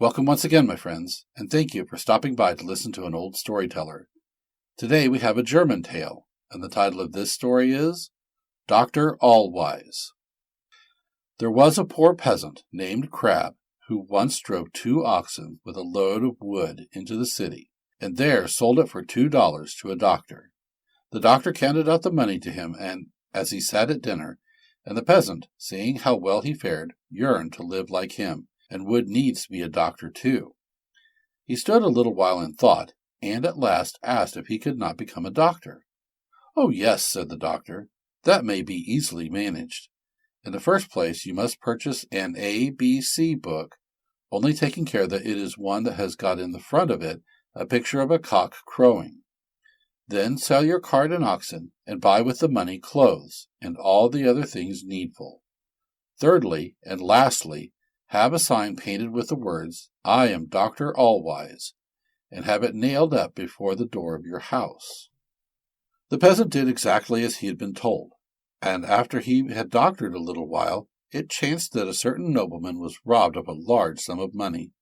Welcome once again, my friends, and thank you for stopping by to listen to an old storyteller. Today we have a German tale, and the title of this story is Dr. Allwise. There was a poor peasant named Crab who once drove 2 oxen with a load of wood into the city, and there sold it for $2 to a doctor. The doctor counted out the money to him, and as he sat at dinner, and the peasant, seeing how well he fared, yearned to live like him, and would needs be a doctor too. He stood a little while in thought, and at last asked if he could not become a doctor. "Oh, yes," said the doctor, "that may be easily managed. In the first place, you must purchase an ABC book, only taking care that it is one that has got in the front of it a picture of a cock crowing. Then sell your cart and oxen, and buy with the money clothes, and all the other things needful. Thirdly, and lastly, have a sign painted with the words, 'I am Dr. Allwise,' and have it nailed up before the door of your house." The peasant did exactly as he had been told, and after he had doctored a little while, it chanced that a certain nobleman was robbed of a large sum of money.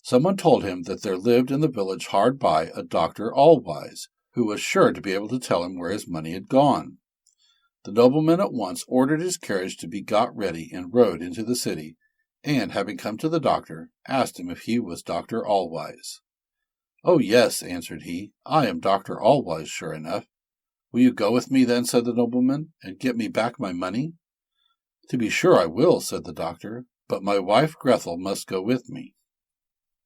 Someone told him that there lived in the village hard by a Dr. Allwise, who was sure to be able to tell him where his money had gone. The nobleman at once ordered his carriage to be got ready and rode into the city, and, having come to the doctor, asked him if he was Dr. Allwise. "Oh, yes," answered he, "I am Dr. Allwise, sure enough." "Will you go with me, then," said the nobleman, "and get me back my money?" "To be sure I will," said the doctor, "but my wife Grethel must go with me."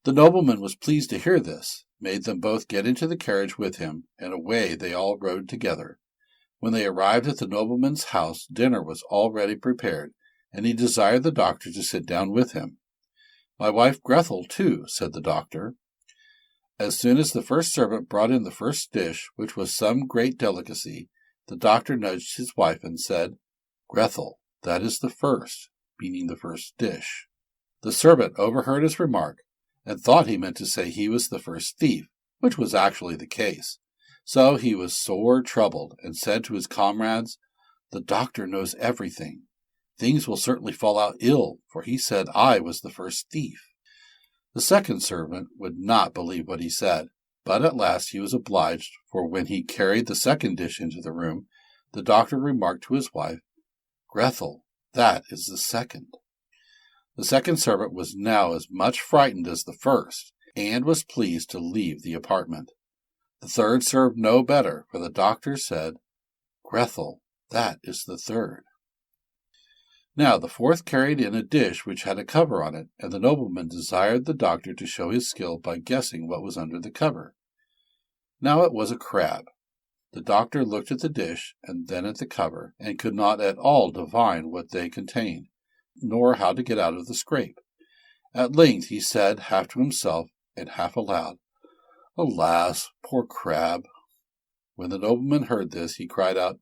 The nobleman was pleased to hear this, made them both get into the carriage with him, and away they all rode together. When they arrived at the nobleman's house, dinner was already prepared, and he desired the doctor to sit down with him. "My wife Grethel, too," said the doctor. As soon as the first servant brought in the first dish, which was some great delicacy, the doctor nudged his wife and said, "Grethel, that is the first," meaning the first dish. The servant overheard his remark, and thought he meant to say he was the first thief, which was actually the case. So he was sore troubled, and said to his comrades, "The doctor knows everything. Things will certainly fall out ill, for he said I was the first thief." The second servant would not believe what he said, but at last he was obliged, for when he carried the second dish into the room, the doctor remarked to his wife, "Grethel, that is the second." The second servant was now as much frightened as the first, and was pleased to leave the apartment. The third served no better, for the doctor said, "Grethel, that is the third." Now the fourth carried in a dish which had a cover on it, and the nobleman desired the doctor to show his skill by guessing what was under the cover. Now it was a crab. The doctor looked at the dish, and then at the cover, and could not at all divine what they contained, nor how to get out of the scrape. At length he said, half to himself and half aloud, "Alas, poor crab!" When the nobleman heard this, he cried out,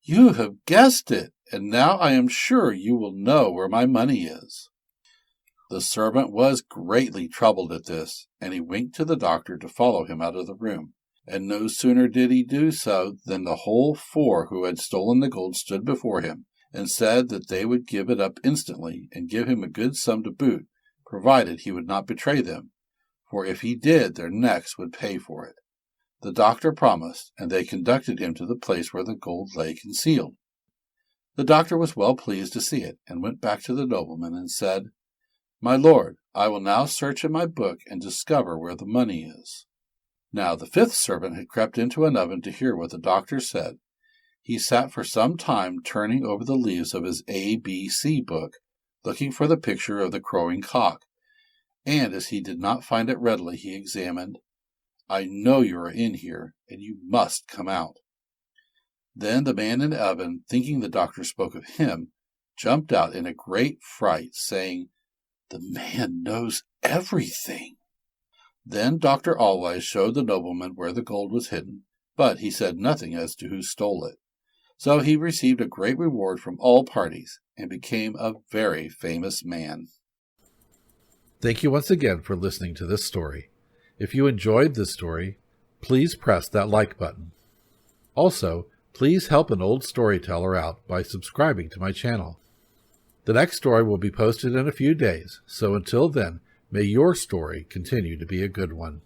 "You have guessed it, and now I am sure you will know where my money is." The servant was greatly troubled at this, and he winked to the doctor to follow him out of the room. And no sooner did he do so than the whole 4 who had stolen the gold stood before him, and said that they would give it up instantly, and give him a good sum to boot, provided he would not betray them, for if he did, their necks would pay for it. The doctor promised, and they conducted him to the place where the gold lay concealed. The doctor was well pleased to see it, and went back to the nobleman and said, "My lord, I will now search in my book and discover where the money is." Now the 5th servant had crept into an oven to hear what the doctor said. He sat for some time turning over the leaves of his ABC book, looking for the picture of the crowing cock, and as he did not find it readily, he examined, "I know you are in here, and you must come out." Then the man in the oven, thinking the doctor spoke of him, jumped out in a great fright, saying, "The man knows everything." Then Dr. Allwise showed the nobleman where the gold was hidden, but he said nothing as to who stole it. So he received a great reward from all parties, and became a very famous man. Thank you once again for listening to this story. If you enjoyed this story, please press that like button. Also, please help an old storyteller out by subscribing to my channel. The next story will be posted in a few days, so until then, May your story continue to be a good one.